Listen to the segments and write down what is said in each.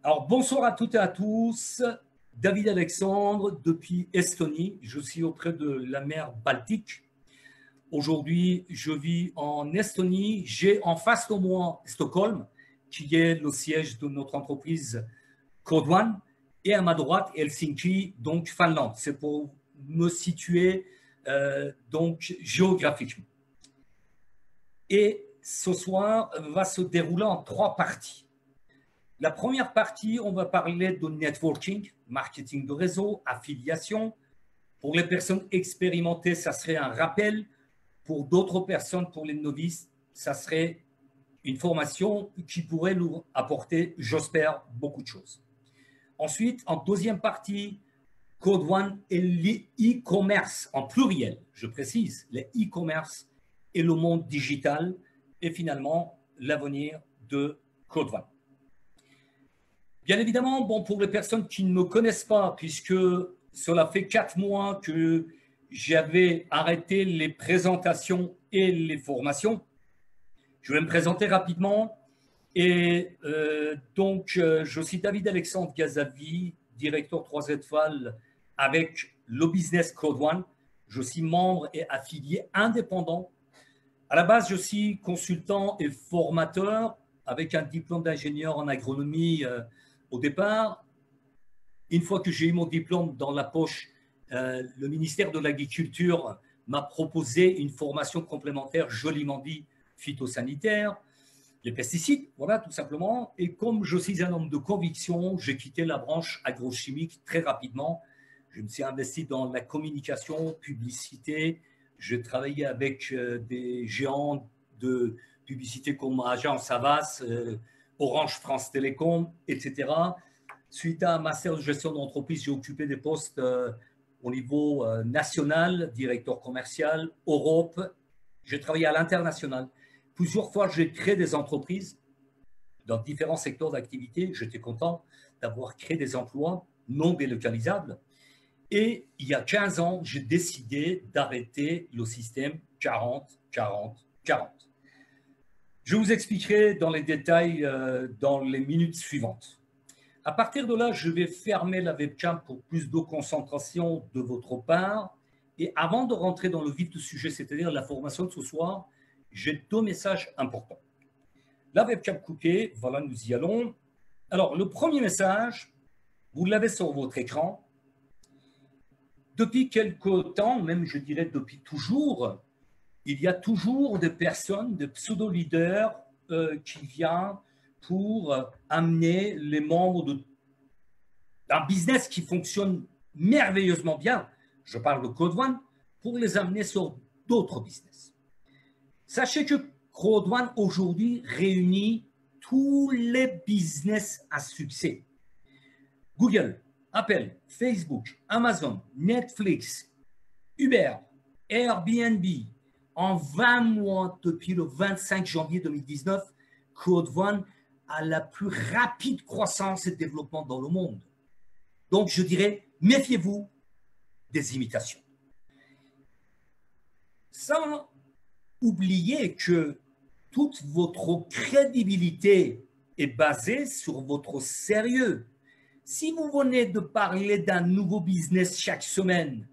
Alors, bonsoir à toutes et à tous. David Alexandre, depuis Estonie. Je suis auprès de la mer Baltique. Aujourd'hui, je vis en Estonie. J'ai en face de moi Stockholm, qui est le siège de notre entreprise Code One. Et à ma droite, Helsinki, donc Finlande. C'est pour me situer donc géographiquement. Et ce soir va se dérouler en 3 parties. La première partie, on va parler de networking, marketing de réseau, affiliation. Pour les personnes expérimentées, ça serait un rappel. Pour d'autres personnes, pour les novices, ça serait une formation qui pourrait nous apporter, j'espère, beaucoup de choses. Ensuite, en deuxième partie, Code One et l'e-commerce en pluriel, je précise, les e-commerce et le monde digital et finalement l'avenir de Code One. Bien évidemment, bon, pour les personnes qui ne me connaissent pas, puisque cela fait 4 mois que j'avais arrêté les présentations et les formations, je vais me présenter rapidement. Et je suis David Alexandre Gazavi, directeur 3 étoiles avec le business Code One. Je suis membre et affilié indépendant. À la base, je suis consultant et formateur avec un diplôme d'ingénieur en agronomie au départ. Une fois que j'ai eu mon diplôme dans la poche, le ministère de l'Agriculture m'a proposé une formation complémentaire, joliment dit, phytosanitaire, les pesticides, voilà, tout simplement. Et comme je suis un homme de conviction, j'ai quitté la branche agrochimique très rapidement. Je me suis investi dans la communication, publicité. J'ai travaillé avec des géants de publicité comme Agence Havas, Orange France Télécom, etc. Suite à un master de gestion d'entreprise, j'ai occupé des postes au niveau national, directeur commercial, Europe. J'ai travaillé à l'international. Plusieurs fois, j'ai créé des entreprises dans différents secteurs d'activité. J'étais content d'avoir créé des emplois non délocalisables. Et il y a 15 ans, j'ai décidé d'arrêter le système 40-40-40. Je vous expliquerai dans les détails dans les minutes suivantes. À partir de là, je vais fermer la webcam pour plus de concentration de votre part. Et avant de rentrer dans le vif du sujet, c'est-à-dire la formation de ce soir, j'ai 2 messages importants. La webcam coupée, voilà, nous y allons. Alors, le premier message, vous l'avez sur votre écran. Depuis quelque temps, même je dirais depuis toujours, il y a toujours des personnes, des pseudo-leaders qui viennent pour amener les membres d'un business qui fonctionne merveilleusement bien, je parle de Code One, pour les amener sur d'autres business. Sachez que Code One aujourd'hui réunit tous les business à succès. Google, Apple, Facebook, Amazon, Netflix, Uber, Airbnb. En 20 mois, depuis le 25 janvier 2019, Code One a la plus rapide croissance et développement dans le monde. Donc, je dirais, méfiez-vous des imitations. Sans oublier que toute votre crédibilité est basée sur votre sérieux. Si vous venez de parler d'un nouveau business chaque semaine,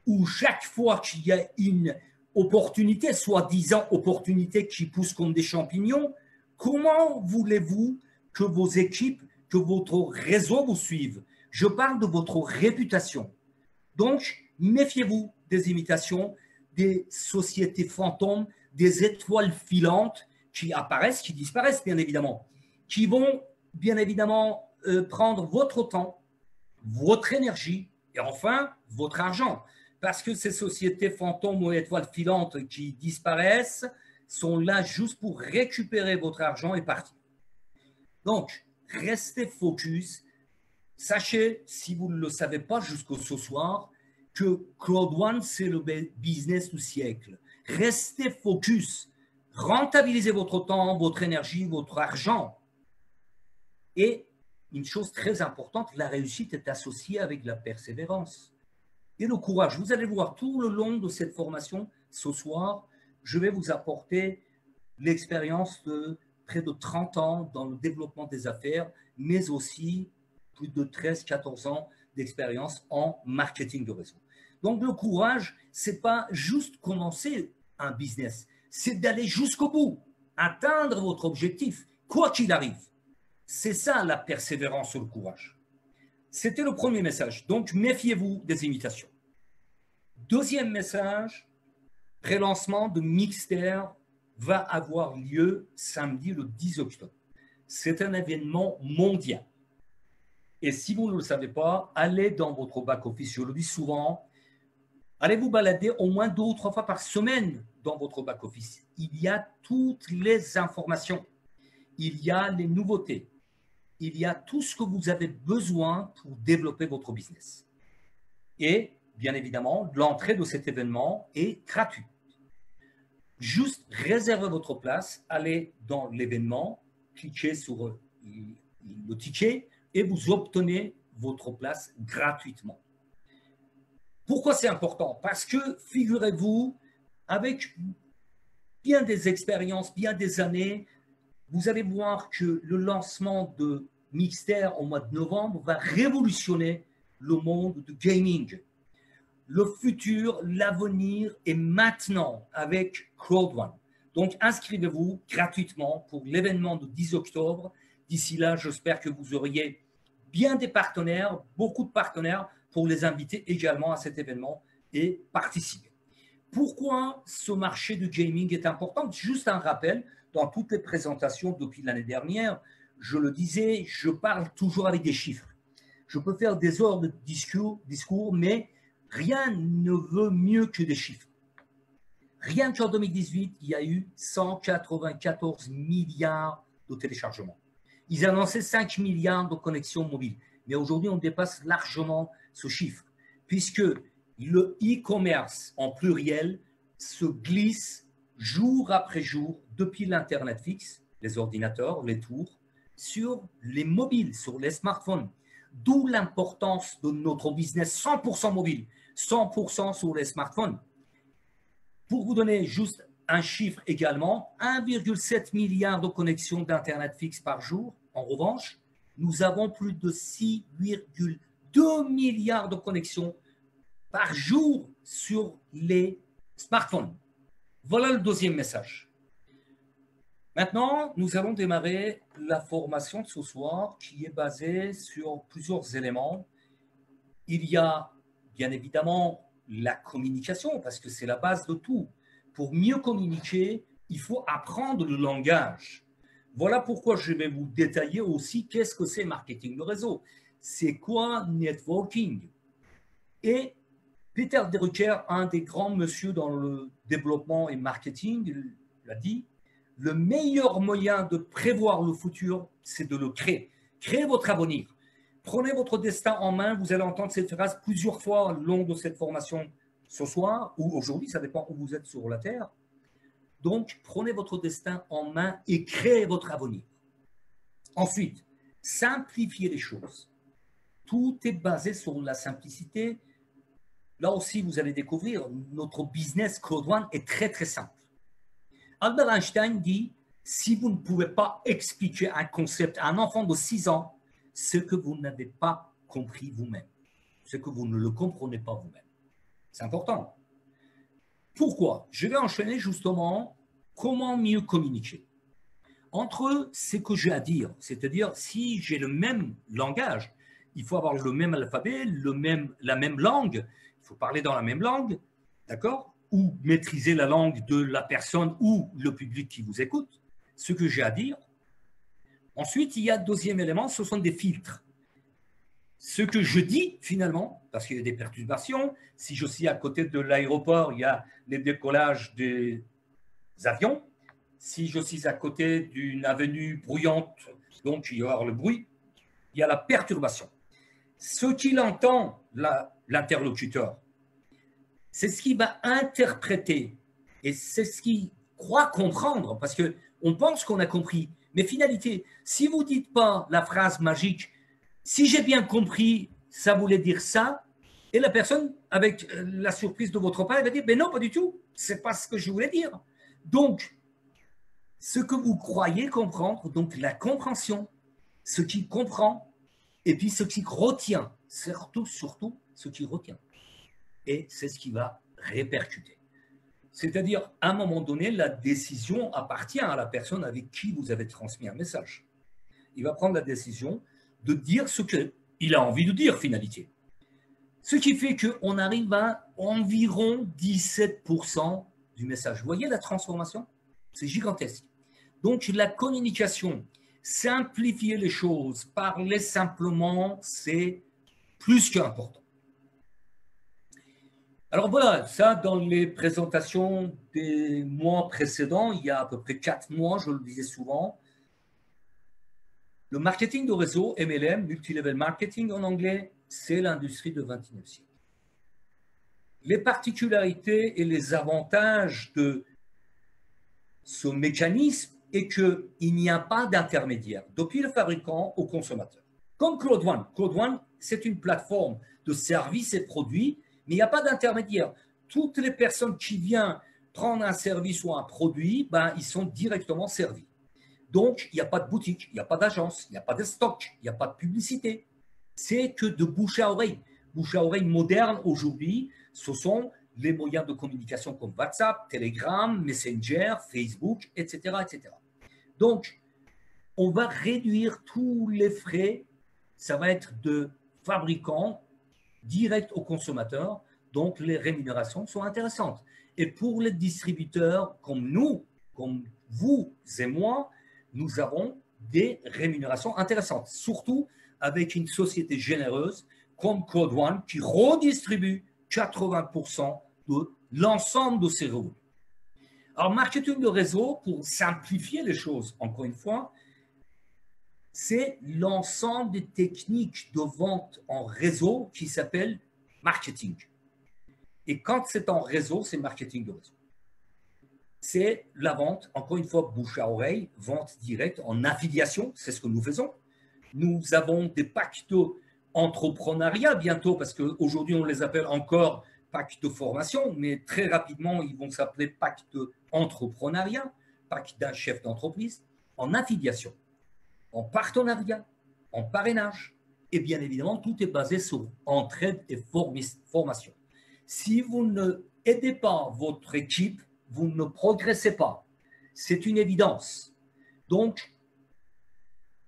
ou chaque fois qu'il y a une opportunité, soi-disant opportunité qui pousse comme des champignons, comment voulez-vous que vos équipes, que votre réseau vous suive? Je parle de votre réputation. Donc, méfiez-vous des imitations, des sociétés fantômes, des étoiles filantes qui apparaissent, qui disparaissent, bien évidemment, qui vont, bien évidemment, prendre votre temps, votre énergie et enfin, votre argent. Parce que ces sociétés fantômes ou étoiles filantes qui disparaissent sont là juste pour récupérer votre argent et partir. Donc, restez focus. Sachez, si vous ne le savez pas jusqu'au ce soir, que Code One, c'est le business du siècle. Restez focus. Rentabilisez votre temps, votre énergie, votre argent. Et une chose très importante, la réussite est associée avec la persévérance et le courage. Vous allez voir tout le long de cette formation, ce soir, je vais vous apporter l'expérience de près de 30 ans dans le développement des affaires, mais aussi plus de 13-14 ans d'expérience en marketing de réseau. Donc, le courage, ce n'est pas juste commencer un business, c'est d'aller jusqu'au bout, atteindre votre objectif, quoi qu'il arrive. C'est ça la persévérance ou le courage. C'était le premier message. Donc, méfiez-vous des imitations. Deuxième message, prélancement de Mixter va avoir lieu samedi le 10 octobre. C'est un événement mondial. Et si vous ne le savez pas, allez dans votre back-office. Je le dis souvent, allez vous balader au moins 2 ou 3 fois par semaine dans votre back-office. Il y a toutes les informations. Il y a les nouveautés. Il y a tout ce que vous avez besoin pour développer votre business. Et bien évidemment, l'entrée de cet événement est gratuite. Juste réservez votre place, allez dans l'événement, cliquez sur le ticket et vous obtenez votre place gratuitement. Pourquoi c'est important? Parce que, figurez-vous, avec bien des expériences, bien des années, vous allez voir que le lancement de Mixter au mois de novembre va révolutionner le monde du gaming. Le futur, l'avenir est maintenant avec Crowd1. Donc, inscrivez-vous gratuitement pour l'événement du 10 octobre. D'ici là, j'espère que vous auriez bien des partenaires, beaucoup de partenaires, pour les inviter également à cet événement et participer. Pourquoi ce marché du gaming est important? Juste un rappel, dans toutes les présentations depuis l'année dernière, je le disais, je parle toujours avec des chiffres. Je peux faire des heures de discours, mais rien ne veut mieux que des chiffres. Rien qu'en 2018, il y a eu 194 milliards de téléchargements. Ils annonçaient 5 milliards de connexions mobiles. Mais aujourd'hui, on dépasse largement ce chiffre, puisque le e-commerce en pluriel se glisse jour après jour depuis l'Internet fixe, les ordinateurs, les tours, sur les mobiles, sur les smartphones. D'où l'importance de notre business 100% mobile, 100% sur les smartphones. Pour vous donner juste un chiffre également, 1,7 milliard de connexions d'Internet fixe par jour. En revanche, nous avons plus de 6,2 milliards de connexions par jour sur les smartphones. Voilà le deuxième message. Maintenant, nous allons démarrer la formation de ce soir qui est basée sur plusieurs éléments. Il y a bien évidemment la communication parce que c'est la base de tout. Pour mieux communiquer, il faut apprendre le langage. Voilà pourquoi je vais vous détailler aussi qu'est-ce que c'est marketing de réseau. C'est quoi networking? Et Peter Drucker, un des grands messieurs dans le développement et marketing, l'a dit, le meilleur moyen de prévoir le futur, c'est de le créer. Créez votre avenir. Prenez votre destin en main. Vous allez entendre cette phrase plusieurs fois au long de cette formation ce soir ou aujourd'hui, ça dépend où vous êtes sur la Terre. Donc, prenez votre destin en main et créez votre avenir. Ensuite, simplifiez les choses. Tout est basé sur la simplicité. Là aussi, vous allez découvrir, notre business Crowd1 est très, très simple. Albert Einstein dit, si vous ne pouvez pas expliquer un concept à un enfant de 6 ans, c'est que vous n'avez pas compris vous-même. C'est que vous ne le comprenez pas vous-même. C'est important. Pourquoi? Je vais enchaîner justement comment mieux communiquer. Entre ce que j'ai à dire, c'est-à-dire si j'ai le même langage, il faut avoir le même alphabet, la même langue, il faut parler dans la même langue, d'accord? Ou maîtriser la langue de la personne ou le public qui vous écoute, ce que j'ai à dire. Ensuite, il y a le deuxième élément, ce sont des filtres. Ce que je dis finalement, parce qu'il y a des perturbations, si je suis à côté de l'aéroport, il y a les décollages des avions. Si je suis à côté d'une avenue bruyante, donc il y aura le bruit, il y a la perturbation. Ce qu'il entend, l'interlocuteur, c'est ce qu'il va interpréter et c'est ce qu'il croit comprendre, parce qu'on pense qu'on a compris. Mais finalité, si vous ne dites pas la phrase magique, si j'ai bien compris, ça voulait dire ça, et la personne, avec la surprise de votre part, elle va dire, mais non, pas du tout, c'est pas ce que je voulais dire. Donc, ce que vous croyez comprendre, donc la compréhension, ce qui comprend, et puis ce qui retient, surtout ce qui retient. Et c'est ce qui va répercuter. C'est-à-dire, à un moment donné, la décision appartient à la personne avec qui vous avez transmis un message. Il va prendre la décision de dire ce qu'il a envie de dire, finalité. Ce qui fait qu'on arrive à environ 17% du message. Vous voyez la transformation? C'est gigantesque. Donc, la communication, simplifier les choses, parler simplement, c'est plus qu'important. Alors voilà, ça dans les présentations des mois précédents, il y a à peu près 4 mois, je le disais souvent, le marketing de réseau, MLM, Multilevel Marketing en anglais, c'est l'industrie du XXIe siècle. Les particularités et les avantages de ce mécanisme est qu'il n'y a pas d'intermédiaire, depuis le fabricant au consommateur. Comme Claude One. Claude One, c'est une plateforme de services et produits, mais il n'y a pas d'intermédiaire. Toutes les personnes qui viennent prendre un service ou un produit, ben, ils sont directement servis. Donc, il n'y a pas de boutique, il n'y a pas d'agence, il n'y a pas de stock, il n'y a pas de publicité. C'est que de bouche à oreille. Bouche à oreille moderne aujourd'hui, ce sont les moyens de communication comme WhatsApp, Telegram, Messenger, Facebook, etc., etc. Donc, on va réduire tous les frais. Ça va être de fabricant direct au consommateur. Donc, les rémunérations sont intéressantes. Et pour les distributeurs comme nous, comme vous et moi, nous avons des rémunérations intéressantes, surtout avec une société généreuse comme Code One qui redistribue 80% de l'ensemble de ses revenus. Alors, marketing de réseau, pour simplifier les choses, encore une fois, c'est l'ensemble des techniques de vente en réseau qui s'appelle marketing. Et quand c'est en réseau, c'est marketing de réseau. C'est la vente, encore une fois, bouche à oreille, vente directe en affiliation, c'est ce que nous faisons. Nous avons des packs d'entrepreneuriat bientôt, parce qu'aujourd'hui, on les appelle encore packs de formation, mais très rapidement, ils vont s'appeler packs d'entrepreneuriat, packs d'un chef d'entreprise, en affiliation, en partenariat, en parrainage. Et bien évidemment, tout est basé sur entraide et formation. Si vous ne aidez pas votre équipe, vous ne progressez pas. C'est une évidence. Donc,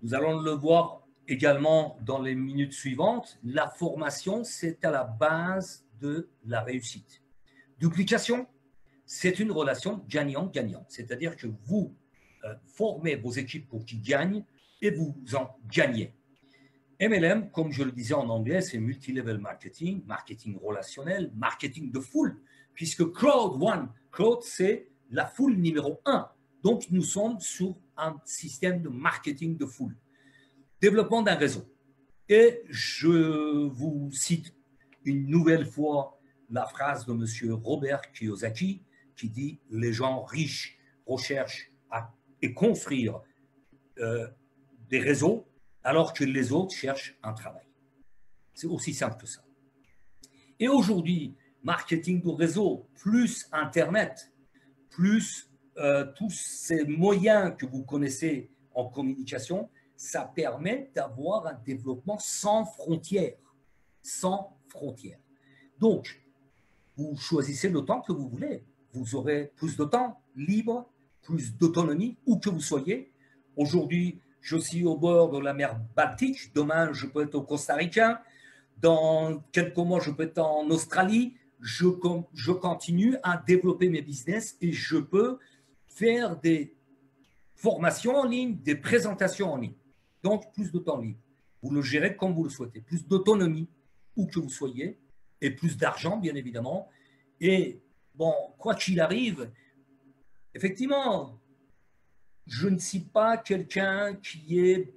nous allons le voir également dans les minutes suivantes. La formation, c'est à la base de la réussite. Duplication, c'est une relation gagnant-gagnant. C'est-à-dire que vous formez vos équipes pour qu'ils gagnent et vous en gagnez. MLM, comme je le disais en anglais, c'est multilevel marketing, marketing relationnel, marketing de foule, puisque Crowd One, Crowd, c'est la foule numéro 1. Donc, nous sommes sur un système de marketing de foule. Développement d'un réseau. Et je vous cite une nouvelle fois la phrase de M. Robert Kiyosaki qui dit « Les gens riches recherchent et construire des réseaux alors que les autres cherchent un travail. » C'est aussi simple que ça. Et aujourd'hui, marketing de réseau, plus Internet, plus tous ces moyens que vous connaissez en communication, ça permet d'avoir un développement sans frontières. Sans frontières. Donc, vous choisissez le temps que vous voulez. Vous aurez plus de temps libre, plus d'autonomie, où que vous soyez. Aujourd'hui, je suis au bord de la mer Baltique. Demain, je peux être au Costa Rica. Dans quelques mois, je peux être en Australie. Je continue à développer mes business et je peux faire des formations en ligne, des présentations en ligne. Donc, plus de temps libre. Vous le gérez comme vous le souhaitez. Plus d'autonomie, où que vous soyez, et plus d'argent, bien évidemment. Et bon, quoi qu'il arrive, effectivement, je ne suis pas quelqu'un qui est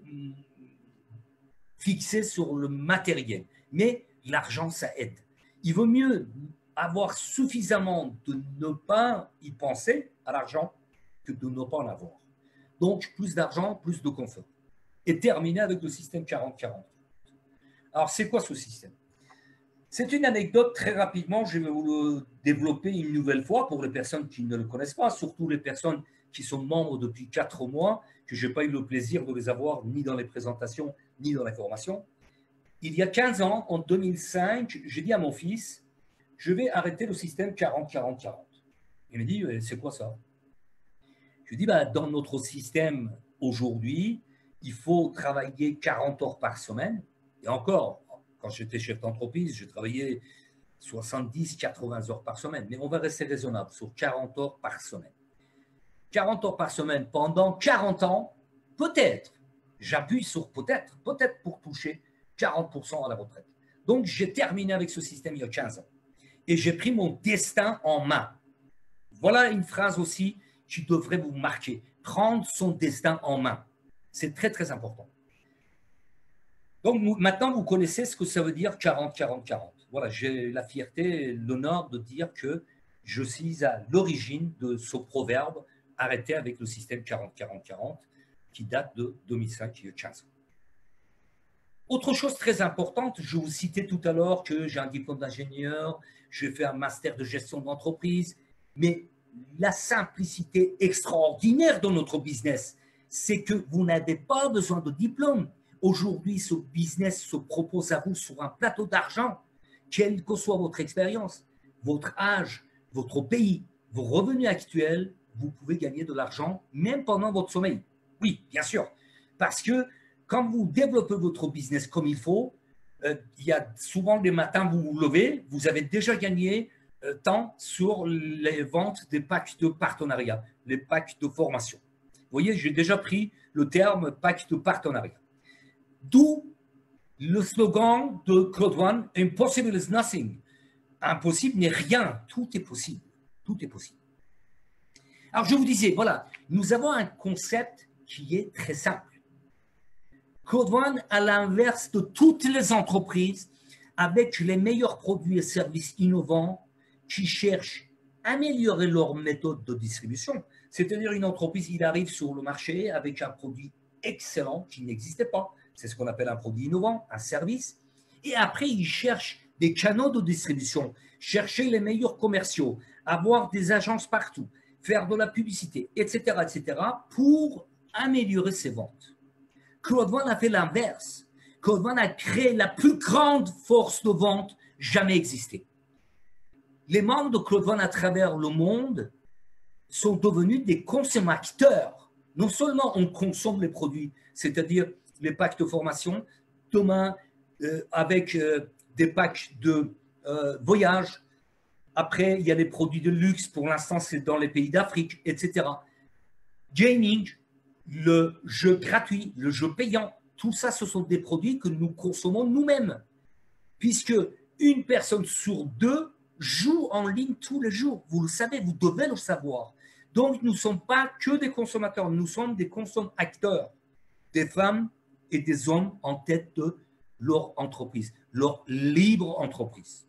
fixé sur le matériel, mais l'argent, ça aide. Il vaut mieux avoir suffisamment de ne pas y penser à l'argent que de ne pas en avoir. Donc, plus d'argent, plus de confort. Et terminer avec le système 40-40. Alors, c'est quoi ce système? C'est une anecdote très rapidement, je vais vous le développer une nouvelle fois pour les personnes qui ne le connaissent pas, surtout les personnes qui sont membres depuis 4 mois, que je n'ai pas eu le plaisir de les avoir ni dans les présentations, ni dans les formations. Il y a 15 ans, en 2005, j'ai dit à mon fils, je vais arrêter le système 40-40-40. Il me dit, c'est quoi ça? Je lui dis, dans notre système aujourd'hui, il faut travailler 40 heures par semaine. Et encore, quand j'étais chef d'entreprise, je travaillais 70-80 heures par semaine. Mais on va rester raisonnable sur 40 heures par semaine. 40 heures par semaine pendant 40 ans, peut-être, j'appuie sur peut-être pour toucher 40% à la retraite. Donc, j'ai terminé avec ce système il y a 15 ans. Et j'ai pris mon destin en main. Voilà une phrase aussi qui devrait vous marquer. Prendre son destin en main. C'est très, très important. Donc, maintenant, vous connaissez ce que ça veut dire 40-40-40. Voilà, j'ai la fierté et l'honneur de dire que je suis à l'origine de ce proverbe arrêté avec le système 40-40-40 qui date de 2005, il y a 15 ans. Autre chose très importante, je vous citais tout à l'heure que j'ai un diplôme d'ingénieur, j'ai fait un master de gestion d'entreprise, mais la simplicité extraordinaire de notre business, c'est que vous n'avez pas besoin de diplôme. Aujourd'hui, ce business se propose à vous sur un plateau d'argent, quelle que soit votre expérience, votre âge, votre pays, vos revenus actuels, vous pouvez gagner de l'argent même pendant votre sommeil. Oui, bien sûr, parce que quand vous développez votre business comme il faut, il y a souvent des matins, vous vous levez, vous avez déjà gagné temps sur les ventes des packs de partenariat, les packs de formation. Vous voyez, j'ai déjà pris le terme pack de partenariat. D'où le slogan de Claude One, Impossible is nothing. Impossible n'est rien, tout est possible. Tout est possible. Alors, je vous disais, voilà, nous avons un concept qui est très simple. Claude One, à l'inverse de toutes les entreprises, avec les meilleurs produits et services innovants qui cherchent à améliorer leur méthode de distribution. C'est-à-dire une entreprise, il arrive sur le marché avec un produit excellent qui n'existait pas. C'est ce qu'on appelle un produit innovant, un service. Et après, il cherche des canaux de distribution, chercher les meilleurs commerciaux, avoir des agences partout, faire de la publicité, etc., etc., pour améliorer ses ventes. Claude One a fait l'inverse. Claude One a créé la plus grande force de vente jamais existée. Les membres de Claude One à travers le monde sont devenus des consommateurs. Non seulement on consomme les produits, c'est-à-dire les packs de formation, demain avec des packs de voyage. Après, il y a des produits de luxe. Pour l'instant, c'est dans les pays d'Afrique, etc. Gaming, le jeu gratuit, le jeu payant, tout ça, ce sont des produits que nous consommons nous-mêmes. Puisque une personne sur deux joue en ligne tous les jours. Vous le savez, vous devez le savoir. Donc, nous ne sommes pas que des consommateurs, nous sommes des consommateurs, des femmes et des hommes en tête de leur entreprise, leur libre entreprise.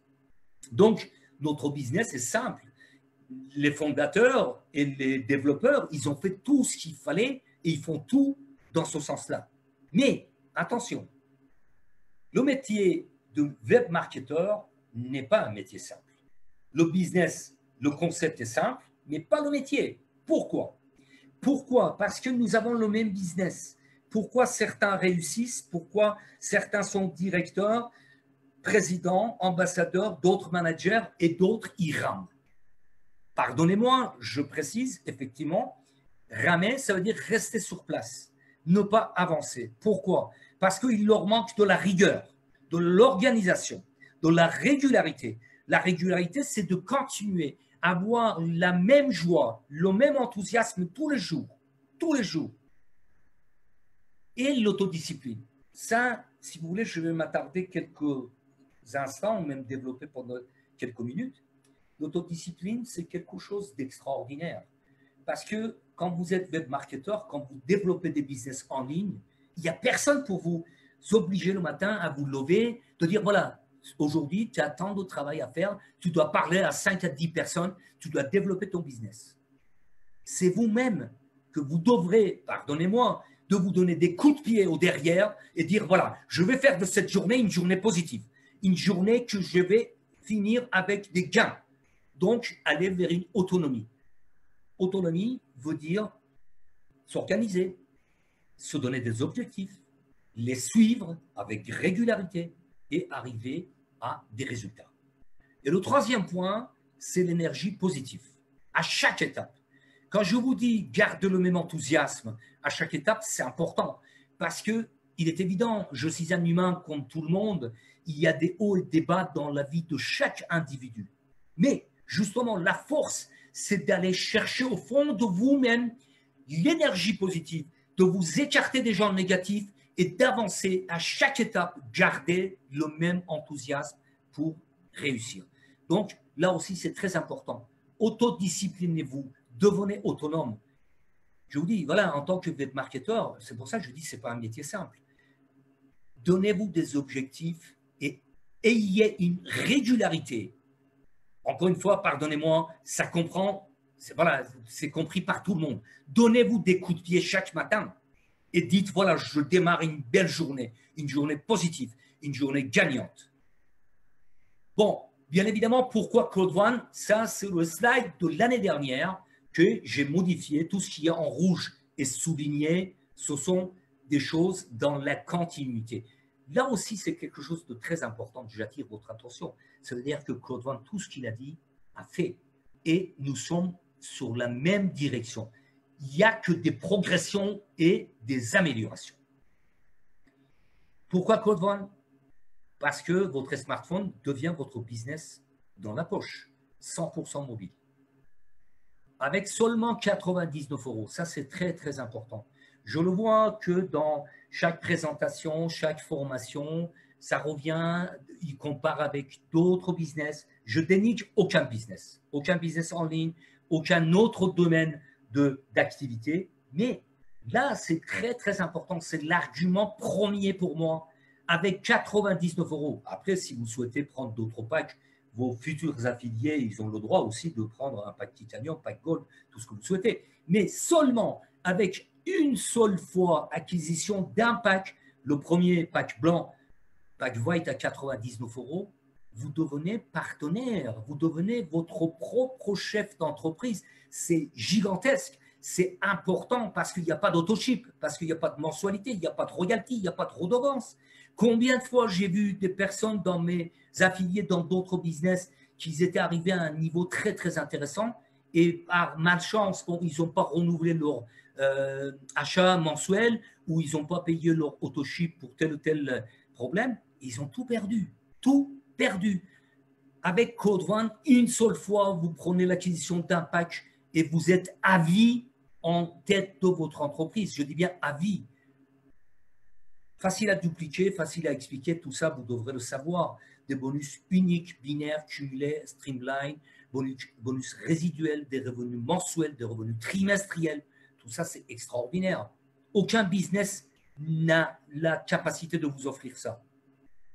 Donc, notre business est simple. Les fondateurs et les développeurs, ils ont fait tout ce qu'il fallait et ils font tout dans ce sens-là. Mais, attention, le métier de web marketeur n'est pas un métier simple. Le business, le concept est simple, mais pas le métier. Pourquoi? Pourquoi? Parce que nous avons le même business. Pourquoi certains réussissent? Pourquoi certains sont directeurs, présidents, ambassadeurs, d'autres managers et d'autres y rament? Pardonnez-moi, je précise, effectivement, ramer, ça veut dire rester sur place, ne pas avancer. Pourquoi? Parce qu'il leur manque de la rigueur, de l'organisation, de la régularité. La régularité, c'est de continuer à avoir la même joie, le même enthousiasme tous les jours. Tous les jours. Et l'autodiscipline. Ça, si vous voulez, je vais m'attarder quelques instants, ou même développer pendant quelques minutes. L'autodiscipline, c'est quelque chose d'extraordinaire. Parce que quand vous êtes web marketeur, quand vous développez des business en ligne, il n'y a personne pour vous obliger le matin à vous lever, de dire, voilà, aujourd'hui, tu as tant de travail à faire, tu dois parler à 5 à 10 personnes, tu dois développer ton business. C'est vous-même que vous devrez, pardonnez-moi, de vous donner des coups de pied au derrière et dire, voilà, je vais faire de cette journée une journée positive, une journée que je vais finir avec des gains. Donc, aller vers une autonomie. Autonomie veut dire s'organiser, se donner des objectifs, les suivre avec régularité et arriver à des résultats. Et le troisième point, c'est l'énergie positive. À chaque étape. Quand je vous dis gardez le même enthousiasme à chaque étape, c'est important parce que il est évident, je suis un humain comme tout le monde, il y a des hauts et des bas dans la vie de chaque individu. Mais justement, la force, c'est d'aller chercher au fond de vous-même l'énergie positive, de vous écarter des gens négatifs et d'avancer à chaque étape, garder le même enthousiasme pour réussir. Donc, là aussi, c'est très important. Autodisciplinez-vous, devenez autonome. Je vous dis, voilà, en tant que web marketeur, c'est pour ça que je dis que ce n'est pas un métier simple. Donnez-vous des objectifs et ayez une régularité. Encore une fois, pardonnez-moi, ça comprend, c'est compris par tout le monde. Donnez-vous des coups de pied chaque matin et dites, voilà, je démarre une belle journée, une journée positive, une journée gagnante. Bon, bien évidemment, pourquoi Claude One? Ça, c'est le slide de l'année dernière que j'ai modifié. Tout ce qui est en rouge est souligné. Ce sont des choses dans la continuité. Là aussi, c'est quelque chose de très important. J'attire votre attention. Ça veut dire que Claude One, tout ce qu'il a dit, a fait. Et nous sommes sur la même direction. Il n'y a que des progressions et des améliorations. Pourquoi Claude One? Parce que votre smartphone devient votre business dans la poche, 100% mobile. Avec seulement 99 €, ça c'est très très important. Je le vois que dans chaque présentation, chaque formation, ça revient, il compare avec d'autres business. Je dénigre aucun business en ligne, aucun autre domaine d'activité. Mais là, c'est très très important, c'est l'argument premier pour moi. Avec 99 €. Après, si vous souhaitez prendre d'autres packs, vos futurs affiliés, ils ont le droit aussi de prendre un pack titanium, pack gold, tout ce que vous souhaitez. Mais seulement avec une seule fois acquisition d'un pack, le premier pack blanc, pack white à 99 €, vous devenez partenaire, vous devenez votre propre chef d'entreprise. C'est gigantesque. C'est important parce qu'il n'y a pas d'autoship, parce qu'il n'y a pas de mensualité, il n'y a pas de royalty, il n'y a pas de redevance. Combien de fois j'ai vu des personnes dans mes affiliés dans d'autres business qui étaient arrivés à un niveau très très intéressant et par malchance, bon, ils n'ont pas renouvelé leur achat mensuel ou ils n'ont pas payé leur autoship pour tel ou tel problème, ils ont tout perdu. Tout perdu. Avec Code One, une seule fois, vous prenez l'acquisition d'un pack et vous êtes à vie en tête de votre entreprise. Je dis bien à vie. Facile à dupliquer, facile à expliquer, tout ça, vous devrez le savoir. Des bonus uniques, binaires, cumulés, streamline, bonus résiduels, des revenus mensuels, des revenus trimestriels. Tout ça, c'est extraordinaire. Aucun business n'a la capacité de vous offrir ça.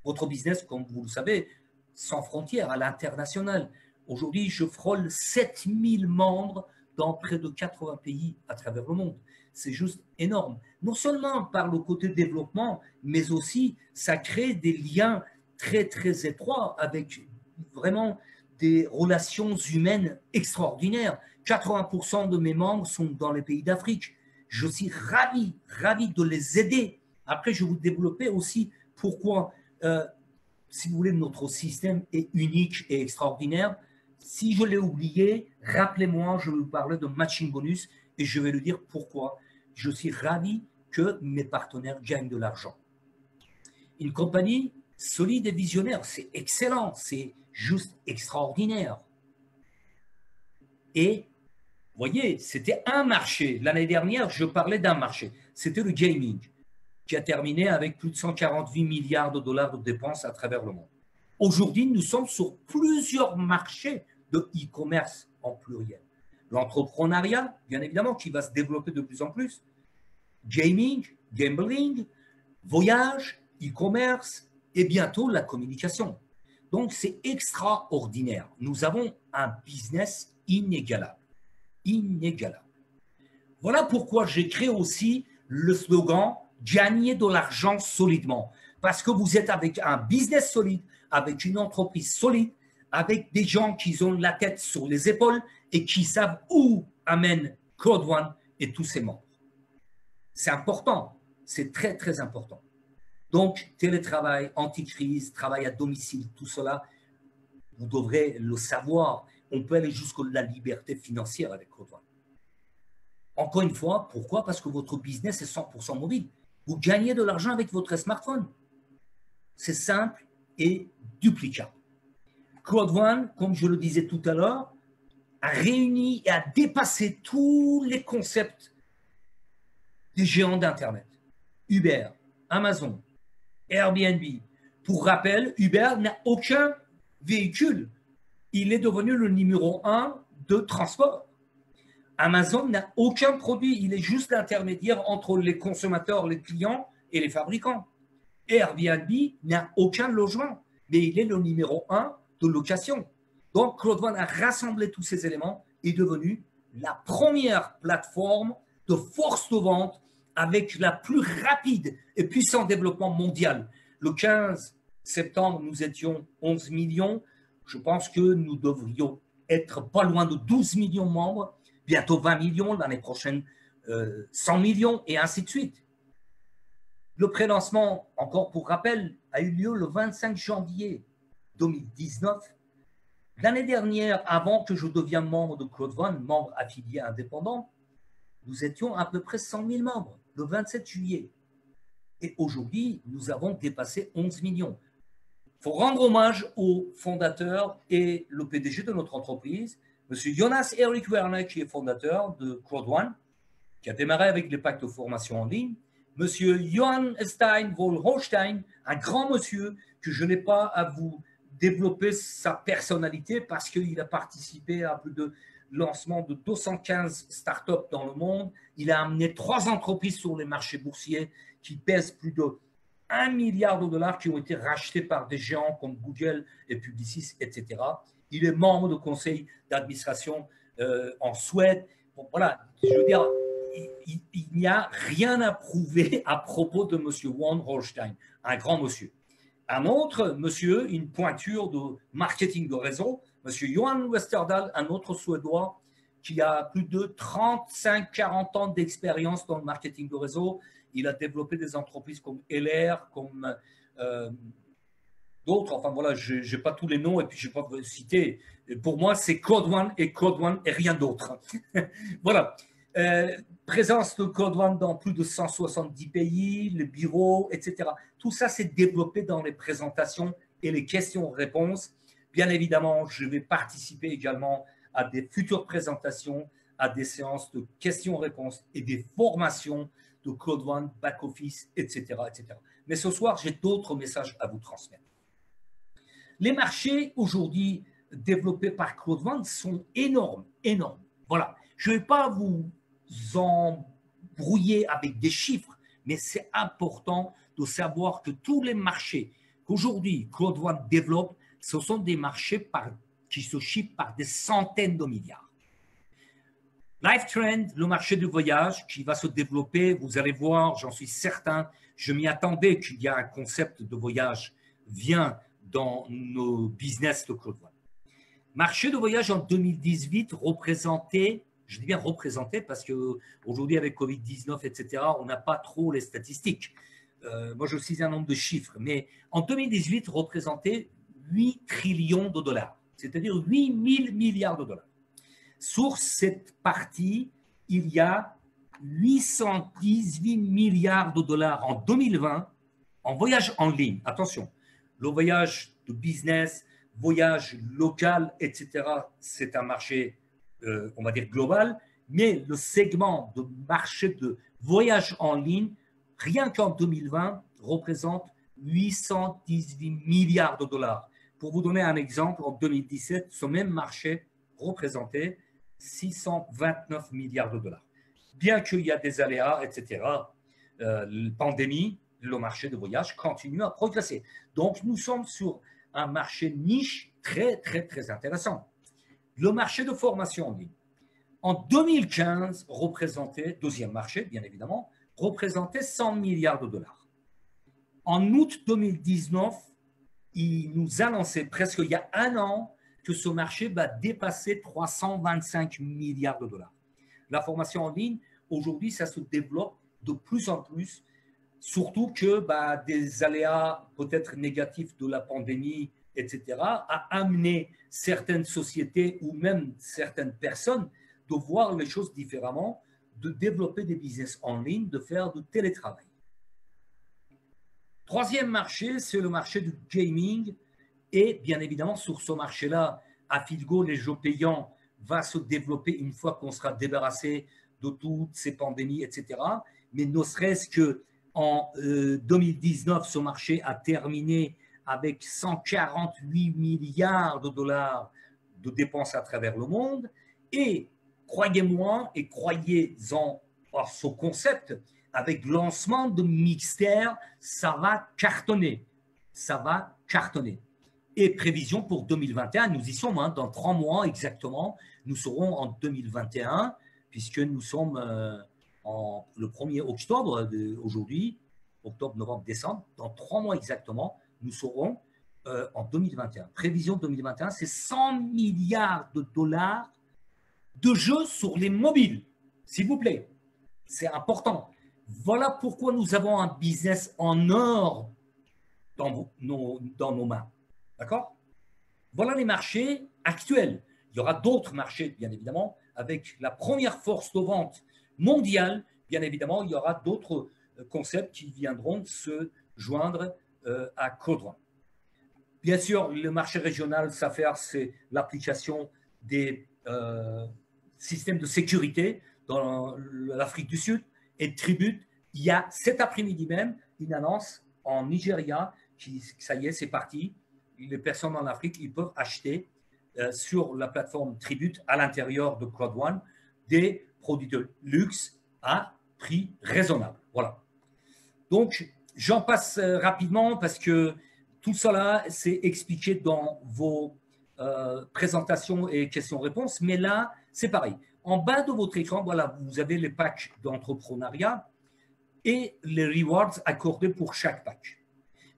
Votre business, comme vous le savez, sans frontières, à l'international. Aujourd'hui, je frôle 7000 membres dans près de 80 pays à travers le monde. C'est juste énorme. Non seulement par le côté développement, mais aussi ça crée des liens très, très étroits avec vraiment des relations humaines extraordinaires. 80% de mes membres sont dans les pays d'Afrique. Je suis ravi de les aider. Après, je vais vous développer aussi pourquoi, si vous voulez, notre système est unique et extraordinaire. Si je l'ai oublié, rappelez-moi, je vais vous parler de matching bonus et je vais lui dire pourquoi je suis ravi que mes partenaires gagnent de l'argent. Une compagnie solide et visionnaire, c'est excellent, c'est juste extraordinaire. Et vous voyez, c'était un marché. L'année dernière, je parlais d'un marché. C'était le gaming, qui a terminé avec plus de 148 milliards de dollars de dépenses à travers le monde. Aujourd'hui, nous sommes sur plusieurs marchés de e-commerce en pluriel. L'entrepreneuriat, bien évidemment, qui va se développer de plus en plus. Gaming, gambling, voyage, e-commerce et bientôt la communication. Donc, c'est extraordinaire. Nous avons un business inégalable. Inégalable. Voilà pourquoi j'ai créé aussi le slogan « Gagner de l'argent solidement ». Parce que vous êtes avec un business solide, avec une entreprise solide, avec des gens qui ont la tête sur les épaules et qui savent où amène Code One et tous ses membres. C'est important, c'est très, très important. Donc, télétravail, anticrise, travail à domicile, tout cela, vous devrez le savoir. On peut aller jusqu'à la liberté financière avec Code One. Encore une fois, pourquoi? Parce que votre business est 100% mobile. Vous gagnez de l'argent avec votre smartphone. C'est simple et duplicable. Code One, comme je le disais tout à l'heure, a réuni et a dépassé tous les concepts des géants d'Internet. Uber, Amazon, Airbnb. Pour rappel, Uber n'a aucun véhicule. Il est devenu le numéro 1 de transport. Amazon n'a aucun produit. Il est juste l'intermédiaire entre les consommateurs, les clients et les fabricants. Airbnb n'a aucun logement, mais il est le numéro 1 de location. Donc, Code One a rassemblé tous ces éléments et est devenu la première plateforme de force de vente avec la plus rapide et puissant développement mondial. Le 15 septembre, nous étions 11 millions. Je pense que nous devrions être pas loin de 12 millions de membres, bientôt 20 millions, l'année prochaine 100 millions et ainsi de suite. Le prélancement, encore pour rappel, a eu lieu le 25 janvier 2019. L'année dernière, avant que je devienne membre de Code One, membre affilié indépendant, nous étions à peu près 100 000 membres, le 27 juillet. Et aujourd'hui, nous avons dépassé 11 millions. Il faut rendre hommage au fondateur et le PDG de notre entreprise, M. Jonas Erik Werner, qui est fondateur de Code One, qui a démarré avec les packs de formation en ligne. M. Johann Stein Wohl-Holstein, un grand monsieur que je n'ai pas à vous développer sa personnalité parce qu'il a participé à plus de lancement de 215 startups dans le monde. Il a amené 3 entreprises sur les marchés boursiers qui pèsent plus de 1 milliard de dollars qui ont été rachetés par des géants comme Google et Publicis, etc. Il est membre du conseil d'administration en Suède. Bon, voilà, je veux dire, il n'y a rien à prouver à propos de M. Wohl-Holstein, un grand monsieur. Un autre monsieur, une pointure de marketing de réseau, M. Johan Westerdahl, un autre Suédois qui a plus de 35-40 ans d'expérience dans le marketing de réseau. Il a développé des entreprises comme LR, comme d'autres. Enfin voilà, je n'ai pas tous les noms et puis je ne vais pas citer. Pour moi, c'est Code One et rien d'autre. Voilà. Présence de Code One dans plus de 170 pays, les bureaux, etc. Tout ça, c'est développé dans les présentations et les questions-réponses. Bien évidemment, je vais participer également à des futures présentations, à des séances de questions-réponses et des formations de Code One, back-office, etc., etc. Mais ce soir, j'ai d'autres messages à vous transmettre. Les marchés aujourd'hui développés par Code One sont énormes, énormes. Voilà, je ne vais pas vous embrouiller avec des chiffres, mais c'est important de savoir que tous les marchés qu'aujourd'hui Code One développe, ce sont des marchés qui se chiffrent par des centaines de milliards. LifeTrend, le marché du voyage qui va se développer, vous allez voir, j'en suis certain, je m'y attendais qu'il y a un concept de voyage vient dans nos business de Code One. Marché de voyage en 2018 représentait, je dis bien représenté parce qu'aujourd'hui avec Covid-19, etc., on n'a pas trop les statistiques. Moi, je suis un nombre de chiffres, mais en 2018, représentait 8 trillions de dollars, c'est-à-dire 8 000 milliards de dollars. Sur cette partie, il y a 818 milliards de dollars en 2020 en voyage en ligne. Attention, le voyage de business, voyage local, etc., c'est un marché, on va dire, global, mais le segment de marché de voyage en ligne, rien qu'en 2020, représente 818 milliards de dollars. Pour vous donner un exemple, en 2017, ce même marché représentait 629 milliards de dollars. Bien qu'il y a des aléas, etc., la pandémie, le marché de voyage continue à progresser. Donc, nous sommes sur un marché niche très, très, très intéressant. Le marché de formation en ligne, en 2015, représentait, deuxième marché, bien évidemment, représentait 100 milliards de dollars. En août 2019, il nous a annoncé presque il y a un an que ce marché va dépasser 325 milliards de dollars. la formation en ligne, aujourd'hui, ça se développe de plus en plus, surtout que des aléas peut-être négatifs de la pandémie, etc., a amené certaines sociétés ou même certaines personnes de voir les choses différemment, de développer des business en ligne, de faire du télétravail. Troisième marché, c'est le marché du gaming. Et bien évidemment, sur ce marché-là, Afilgo, les jeux payants, va se développer une fois qu'on sera débarrassé de toutes ces pandémies, etc. Mais ne serait-ce qu'en 2019, ce marché a terminé avec 148 milliards de dollars de dépenses à travers le monde. Et croyez-moi et croyez-en à ce concept, avec le lancement de Mixter, ça va cartonner. Ça va cartonner. Et prévision pour 2021, nous y sommes, hein, dans 3 mois exactement, nous serons en 2021, puisque nous sommes le 1er octobre aujourd'hui, octobre, novembre, décembre, dans 3 mois exactement, nous serons en 2021. Prévision 2021, c'est 100 milliards de dollars de jeux sur les mobiles, s'il vous plaît. C'est important. Voilà pourquoi nous avons un business en or dans nos mains. D'accord? Voilà les marchés actuels. Il y aura d'autres marchés, bien évidemment, avec la première force de vente mondiale. Bien évidemment, il y aura d'autres concepts qui viendront se joindre à Code One. Bien sûr, le marché régional, ça fait, c'est l'application des systèmes de sécurité dans l'Afrique du Sud et Tribute. Il y a cet après-midi même une annonce en Nigeria qui, ça y est, c'est parti. Les personnes en Afrique, ils peuvent acheter sur la plateforme Tribute à l'intérieur de Cloud One des produits de luxe à prix raisonnable. Voilà. Donc, j'en passe rapidement parce que tout cela, c'est expliqué dans vos présentations et questions-réponses. Mais là, c'est pareil. En bas de votre écran, voilà, vous avez les packs d'entrepreneuriat et les rewards accordés pour chaque pack.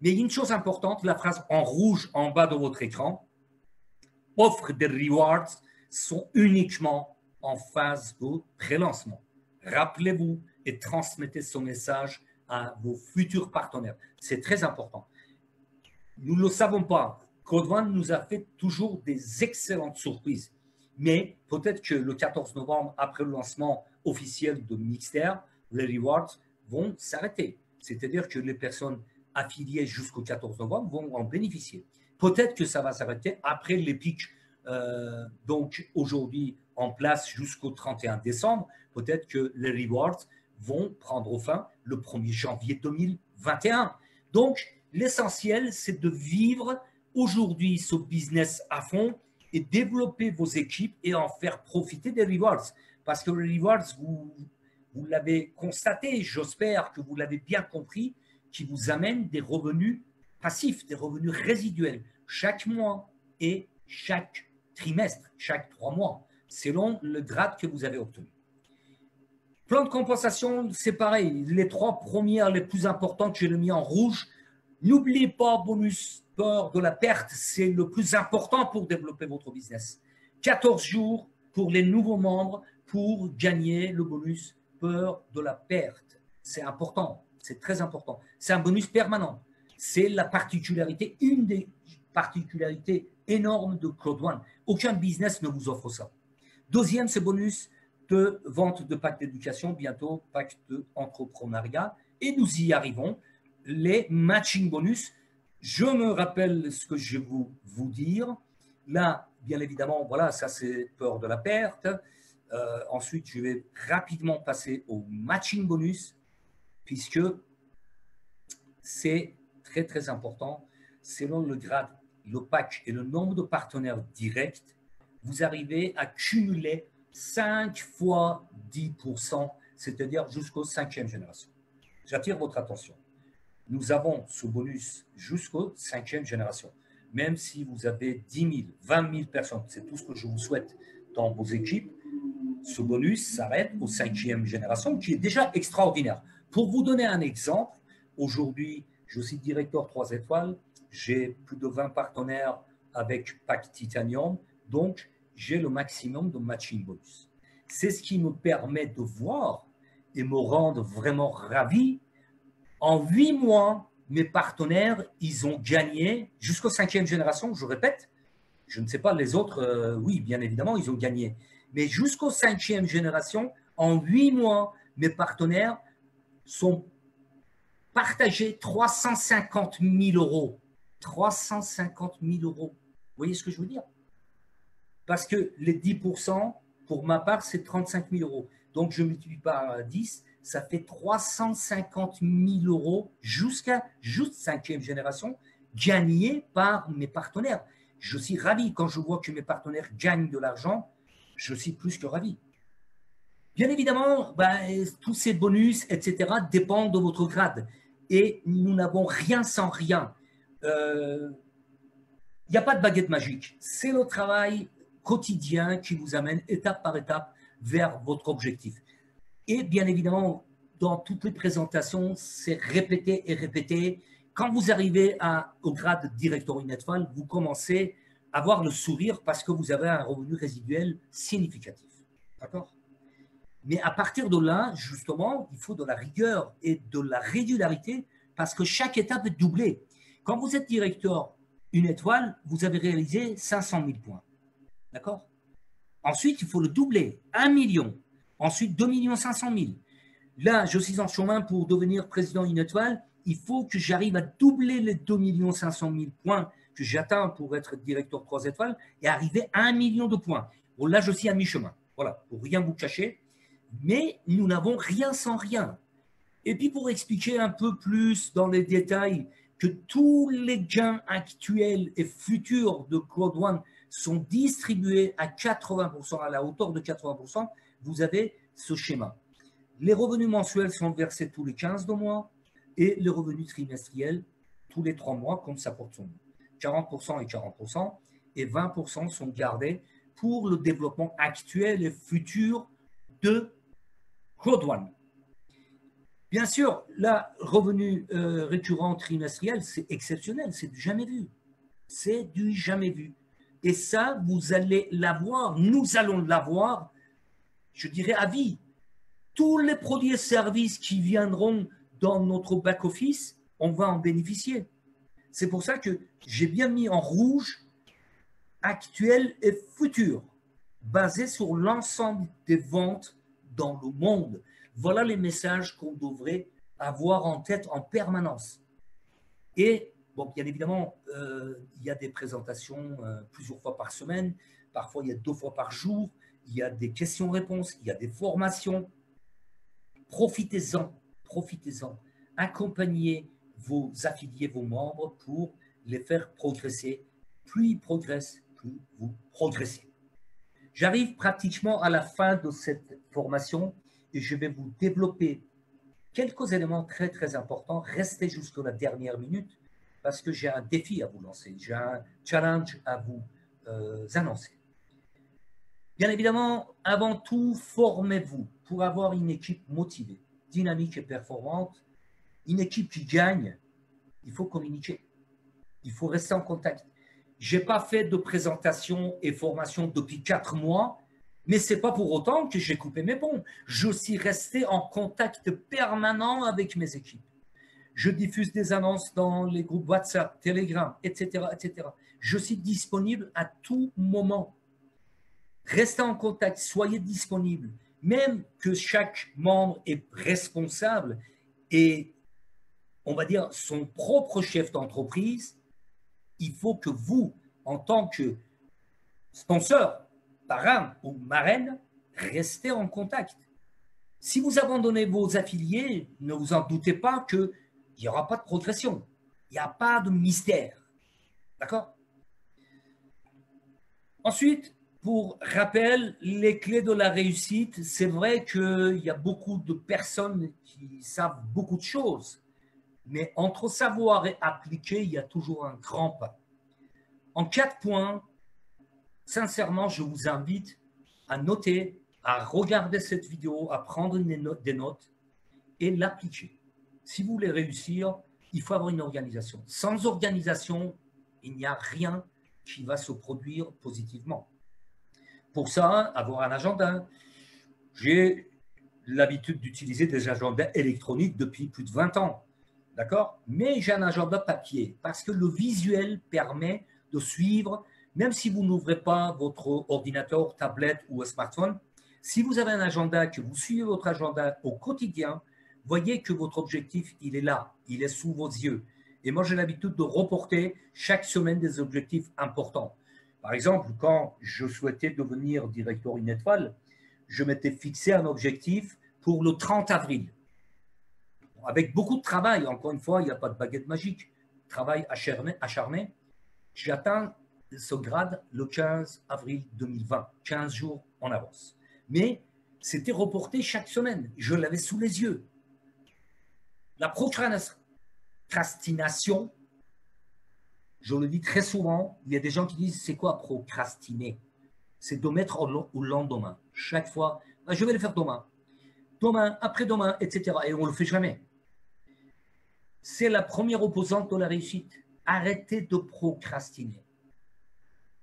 Mais il y a une chose importante, la phrase en rouge en bas de votre écran, offre des rewards sont uniquement en phase de pré-lancement. Rappelez-vous et transmettez ce message à vos futurs partenaires. C'est très important. Nous ne le savons pas. Code One nous a fait toujours des excellentes surprises. Mais peut-être que le 14 novembre, après le lancement officiel de Mixter, les rewards vont s'arrêter. C'est-à-dire que les personnes affiliées jusqu'au 14 novembre vont en bénéficier. Peut-être que ça va s'arrêter après les pics, donc aujourd'hui en place jusqu'au 31 décembre. Peut-être que les rewards vont prendre fin le 1er janvier 2021. Donc, l'essentiel, c'est de vivre aujourd'hui ce business à fond et développer vos équipes et en faire profiter des rewards. Parce que les rewards, vous l'avez constaté, j'espère que vous l'avez bien compris, qui vous amènent des revenus passifs, des revenus résiduels, chaque mois et chaque trimestre, chaque 3 mois, selon le grade que vous avez obtenu. Plan de compensation, c'est pareil. Les 3 premières, les plus importantes, j'ai mis en rouge. N'oubliez pas, bonus peur de la perte, c'est le plus important pour développer votre business. 14 jours pour les nouveaux membres pour gagner le bonus peur de la perte. C'est important, c'est très important. C'est un bonus permanent. C'est la particularité, une des particularités énormes de Cloud One. Aucun business ne vous offre ça. Deuxième, c'est bonus de vente de packs d'éducation, bientôt packs d'entrepreneuriat. Et nous y arrivons. Les matching bonus, je me rappelle ce que je vais vous dire. Là, bien évidemment, voilà, ça c'est peur de la perte. Ensuite, je vais rapidement passer au matching bonus, puisque c'est très, très important. Selon le grade, le pack et le nombre de partenaires directs, vous arrivez à cumuler 5 fois 10%, c'est-à-dire jusqu'aux 5e génération. J'attire votre attention. Nous avons ce bonus jusqu'aux 5e génération. Même si vous avez 10 000, 20 000 personnes, c'est tout ce que je vous souhaite dans vos équipes, ce bonus s'arrête aux 5e génération, qui est déjà extraordinaire. Pour vous donner un exemple, aujourd'hui, je suis directeur 3 étoiles, j'ai plus de 20 partenaires avec Pack Titanium, donc j'ai le maximum de matching bonus. C'est ce qui me permet de voir et me rendre vraiment ravi. En 8 mois, mes partenaires, ils ont gagné jusqu'aux 5e génération, je répète. Je ne sais pas les autres, oui, bien évidemment, ils ont gagné. Mais jusqu'aux 5e génération, en 8 mois, mes partenaires sont partagés 350 000 euros. 350 000 euros. Vous voyez ce que je veux dire? Parce que les 10%, pour ma part, c'est 35 000 euros. Donc, je multiplie par 10, ça fait 350 000 euros jusqu'à juste 5e génération gagnés par mes partenaires. Je suis ravi quand je vois que mes partenaires gagnent de l'argent. Je suis plus que ravi. Bien évidemment, tous ces bonus, etc., dépendent de votre grade. Et nous n'avons rien sans rien. Il n'y a pas de baguette magique. C'est le travail quotidien qui vous amène étape par étape vers votre objectif. Et bien évidemment, dans toutes les présentations, c'est répété et répété. Quand vous arrivez au grade directeur une étoile, vous commencez à avoir le sourire parce que vous avez un revenu résiduel significatif. D'accord? Mais à partir de là, justement, il faut de la rigueur et de la régularité parce que chaque étape est doublée. Quand vous êtes directeur une étoile, vous avez réalisé 500 000 points. D'accord? Ensuite, il faut le doubler, 1 million. Ensuite, 2 500 000. Là, je suis en chemin pour devenir président d'une étoile. Il faut que j'arrive à doubler les 2 500 000 points que j'atteins pour être directeur 3 étoiles et arriver à 1 million de points. Bon, là, je suis à mi-chemin. Voilà, pour rien vous cacher. Mais nous n'avons rien sans rien. Et puis, pour expliquer un peu plus dans les détails que tous les gains actuels et futurs de Cloud One sont distribués à 80%, à la hauteur de 80%, vous avez ce schéma. Les revenus mensuels sont versés tous les 15 de mois et les revenus trimestriels tous les 3 mois, comme ça porte son nom. 40% et 40%, et 20% sont gardés pour le développement actuel et futur de Cloud One. Bien sûr, la revenu récurrent trimestriel, c'est exceptionnel, c'est du jamais vu. C'est du jamais vu. Et ça, vous allez l'avoir, nous allons l'avoir, je dirais à vie. Tous les produits et services qui viendront dans notre back-office, on va en bénéficier. C'est pour ça que j'ai bien mis en rouge actuel et futur, basé sur l'ensemble des ventes dans le monde. Voilà les messages qu'on devrait avoir en tête en permanence. Et, bon, bien évidemment, il y a des présentations plusieurs fois par semaine, parfois il y a 2 fois par jour, il y a des questions-réponses, il y a des formations. Profitez-en, profitez-en. Accompagnez vos affiliés, vos membres pour les faire progresser. Plus ils progressent, plus vous progressez. J'arrive pratiquement à la fin de cette formation et je vais vous développer quelques éléments très, très importants. Restez jusqu'à la dernière minute parce que j'ai un défi à vous lancer. J'ai un challenge à vous annoncer. Bien évidemment, avant tout, formez-vous pour avoir une équipe motivée, dynamique et performante. Une équipe qui gagne, il faut communiquer. Il faut rester en contact. Je n'ai pas fait de présentation et formation depuis 4 mois, mais ce n'est pas pour autant que j'ai coupé mes ponts. Je suis resté en contact permanent avec mes équipes. Je diffuse des annonces dans les groupes WhatsApp, Telegram, etc., etc. Je suis disponible à tout moment. Restez en contact, soyez disponible. Même que chaque membre est responsable et, on va dire, son propre chef d'entreprise, il faut que vous, en tant que sponsor, parrain ou marraine, restez en contact. Si vous abandonnez vos affiliés, ne vous en doutez pas qu'il n'y aura pas de progression. Il n'y a pas de mystère. D'accord? Ensuite, pour rappel, les clés de la réussite, c'est vrai qu'il y a beaucoup de personnes qui savent beaucoup de choses, mais entre savoir et appliquer, il y a toujours un grand pas. En 4 points, sincèrement, je vous invite à noter, à regarder cette vidéo, à prendre des notes et l'appliquer. Si vous voulez réussir, il faut avoir une organisation. Sans organisation, il n'y a rien qui va se produire positivement. Pour ça, avoir un agenda, J'ai l'habitude d'utiliser des agendas électroniques depuis plus de 20 ans. D'accord? Mais j'ai un agenda papier parce que le visuel permet de suivre, même si vous n'ouvrez pas votre ordinateur, tablette ou smartphone, si vous avez un agenda, que vous suivez votre agenda au quotidien, voyez que votre objectif, il est là, il est sous vos yeux. Et moi, j'ai l'habitude de reporter chaque semaine des objectifs importants. Par exemple, quand je souhaitais devenir directeur une étoile, je m'étais fixé un objectif pour le 30 avril. Avec beaucoup de travail, encore une fois, il n'y a pas de baguette magique. Travail acharné. J'atteins ce grade le 15 avril 2020, 15 jours en avance. Mais c'était reporté chaque semaine. Je l'avais sous les yeux. La procrastination, je le dis très souvent, il y a des gens qui disent c'est quoi procrastiner? C'est de mettre au lendemain. Chaque fois, je vais le faire demain, après-demain, etc. Et on ne le fait jamais. C'est la première opposante de la réussite. Arrêtez de procrastiner.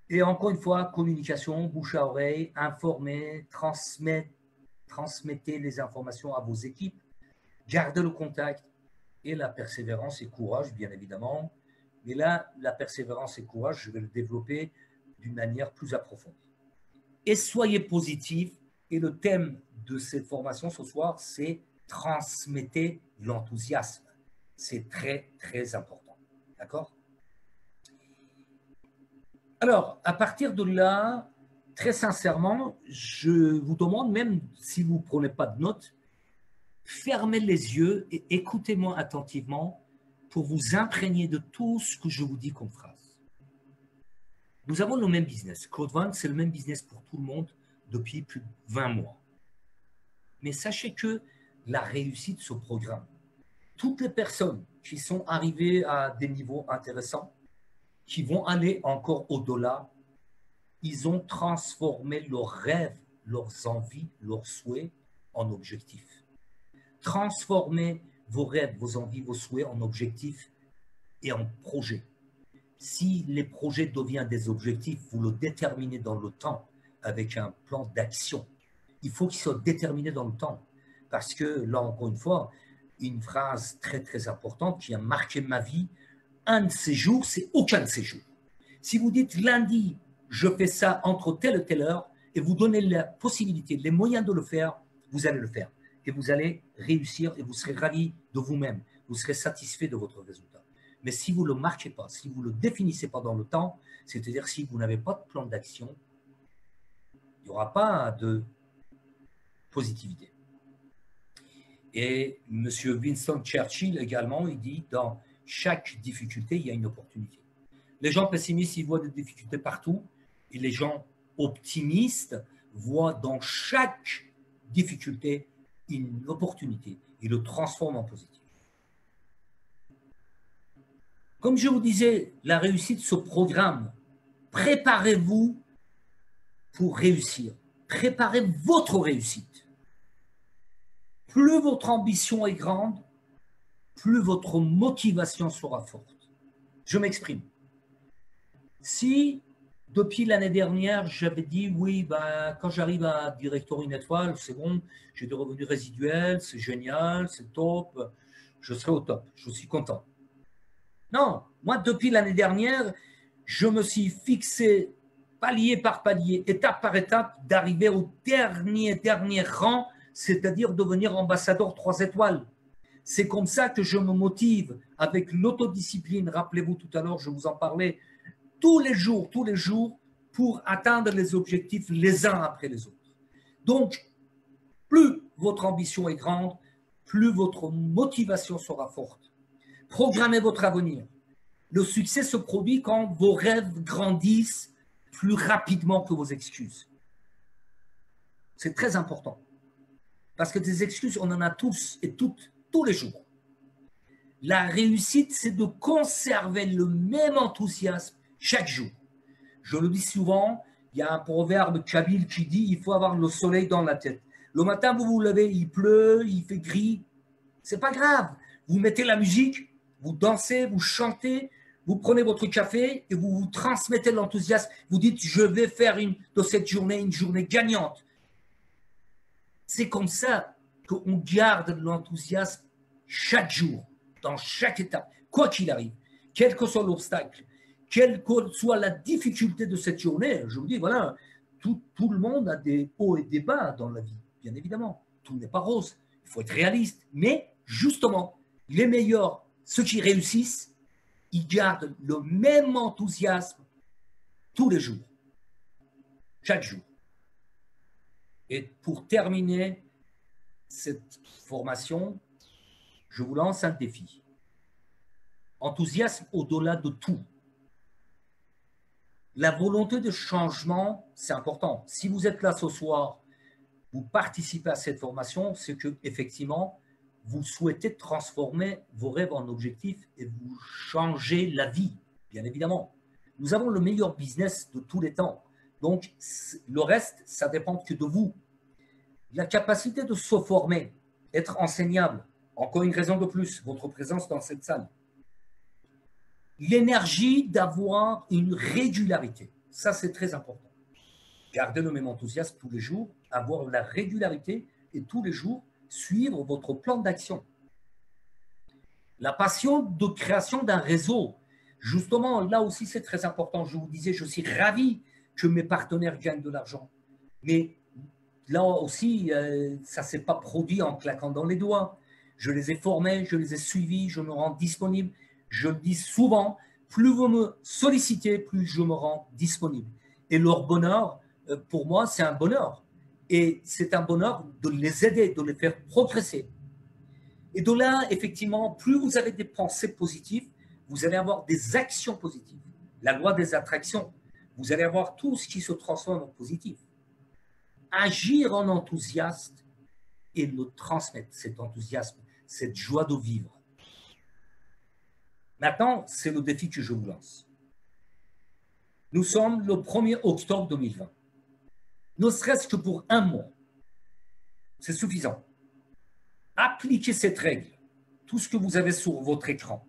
Et encore une fois, communication, bouche à oreille, informer, transmettez les informations à vos équipes, gardez le contact et la persévérance et courage, bien évidemment. Mais là, la persévérance et courage, je vais le développer d'une manière plus approfondie. Et soyez positif. Et le thème de cette formation ce soir, c'est transmettez l'enthousiasme. C'est très, très important. D'accord? Alors, à partir de là, très sincèrement, je vous demande, même si vous ne prenez pas de notes, fermez les yeux et écoutez-moi attentivement pour vous imprégner de tout ce que je vous dis comme phrase. Nous avons le même business. Codevant, c'est le même business pour tout le monde depuis plus de 20 mois. Mais sachez que la réussite se programme. Toutes les personnes qui sont arrivées à des niveaux intéressants, qui vont aller encore au-delà, ils ont transformé leurs rêves, leurs envies, leurs souhaits en objectifs. Transformez vos rêves, vos envies, vos souhaits en objectifs et en projets. Si les projets deviennent des objectifs, vous le déterminez dans le temps avec un plan d'action. Il faut qu'il soit déterminé dans le temps. Parce que, là, encore une fois, une phrase très, très importante qui a marqué ma vie, un de ces jours, c'est aucun de ces jours. Si vous dites lundi, je fais ça entre telle et telle heure, et vous donnez la possibilité, les moyens de le faire, vous allez le faire. Et vous allez réussir et vous serez ravi de vous-même. Vous serez satisfait de votre résultat. Mais si vous ne le marquez pas, si vous ne le définissez pas dans le temps, c'est-à-dire si vous n'avez pas de plan d'action, il n'y aura pas de positivité. Et M. Winston Churchill également, il dit, dans chaque difficulté, il y a une opportunité. Les gens pessimistes, ils voient des difficultés partout, et les gens optimistes voient dans chaque difficulté une opportunité. Ils le transforment en positif. Comme je vous disais, la réussite se programme. Préparez-vous pour réussir. Préparez votre réussite. Plus votre ambition est grande, plus votre motivation sera forte. Je m'exprime. Si, depuis l'année dernière, j'avais dit, oui, quand j'arrive à directeur une étoile, c'est bon, j'ai des revenus résiduels, c'est génial, c'est top, je serai au top, je suis content. Non, moi, depuis l'année dernière, je me suis fixé palier par palier, étape par étape, d'arriver au dernier rang, c'est-à-dire devenir ambassadeur 3 étoiles. C'est comme ça que je me motive avec l'autodiscipline. Rappelez-vous, tout à l'heure, je vous en parlais, tous les jours, pour atteindre les objectifs les uns après les autres. Donc, plus votre ambition est grande, plus votre motivation sera forte. Programmez votre avenir. Le succès se produit quand vos rêves grandissent plus rapidement que vos excuses. C'est très important. Parce que des excuses, on en a tous et toutes, tous les jours. La réussite, c'est de conserver le même enthousiasme chaque jour. Je le dis souvent, il y a un proverbe kabyle qui dit il faut avoir le soleil dans la tête. Le matin, vous vous levez, il pleut, il fait gris. C'est pas grave. Vous mettez la musique, vous dansez, vous chantez, vous prenez votre café et vous vous transmettez l'enthousiasme. Vous dites je vais faire de cette journée une journée gagnante. C'est comme ça qu'on garde l'enthousiasme chaque jour, dans chaque étape, quoi qu'il arrive, quel que soit l'obstacle, quelle que soit la difficulté de cette journée. Je vous dis, voilà, tout le monde a des hauts et des bas dans la vie, bien évidemment. Tout n'est pas rose, il faut être réaliste. Mais justement, les meilleurs, ceux qui réussissent, ils gardent le même enthousiasme tous les jours, chaque jour. Et pour terminer cette formation, je vous lance un défi. Enthousiasme au-delà de tout. La volonté de changement, c'est important. Si vous êtes là ce soir, vous participez à cette formation, c'est que effectivement, vous souhaitez transformer vos rêves en objectifs et vous changer la vie, bien évidemment. Nous avons le meilleur business de tous les temps. Donc, le reste, ça dépend que de vous. La capacité de se former, être enseignable, encore une raison de plus, votre présence dans cette salle. L'énergie d'avoir une régularité, ça c'est très important. Gardez le même enthousiasme tous les jours, avoir la régularité et tous les jours suivre votre plan d'action. La passion de création d'un réseau, justement, là aussi c'est très important. Je vous disais, je suis ravi que mes partenaires gagnent de l'argent. Mais là aussi, ça ne s'est pas produit en claquant dans les doigts. Je les ai formés, je les ai suivis, je me rends disponible. Je le dis souvent, plus vous me sollicitez, plus je me rends disponible. Et leur bonheur, pour moi, c'est un bonheur. Et c'est un bonheur de les aider, de les faire progresser. Et de là, effectivement, plus vous avez des pensées positives, vous allez avoir des actions positives. La loi des attractions, vous allez avoir tout ce qui se transforme en positif. Agir en enthousiaste et le transmettre, cet enthousiasme, cette joie de vivre. Maintenant, c'est le défi que je vous lance. Nous sommes le 1er octobre 2020. Ne serait-ce que pour un mois, c'est suffisant. Appliquez cette règle, tout ce que vous avez sur votre écran,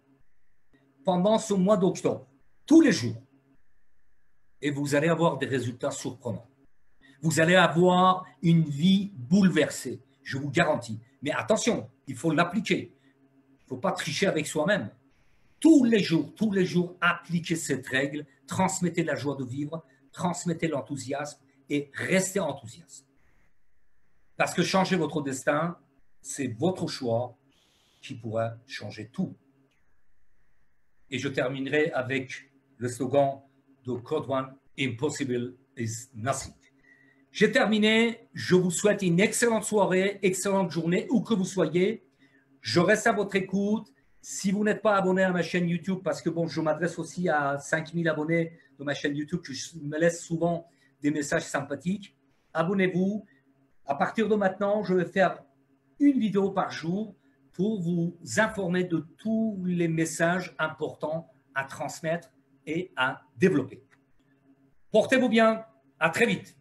pendant ce mois d'octobre, tous les jours, et vous allez avoir des résultats surprenants. Vous allez avoir une vie bouleversée, je vous garantis. Mais attention, il faut l'appliquer. Il ne faut pas tricher avec soi-même. Tous les jours, appliquez cette règle, transmettez la joie de vivre, transmettez l'enthousiasme et restez enthousiaste. Parce que changer votre destin, c'est votre choix qui pourra changer tout. Et je terminerai avec le slogan de Code One, Impossible is nothing. J'ai terminé. Je vous souhaite une excellente soirée, excellente journée, où que vous soyez. Je reste à votre écoute. Si vous n'êtes pas abonné à ma chaîne YouTube, parce que bon, je m'adresse aussi à 5000 abonnés de ma chaîne YouTube, que je me laisse souvent des messages sympathiques, abonnez-vous. À partir de maintenant, je vais faire une vidéo par jour pour vous informer de tous les messages importants à transmettre et à développer. Portez-vous bien. À très vite.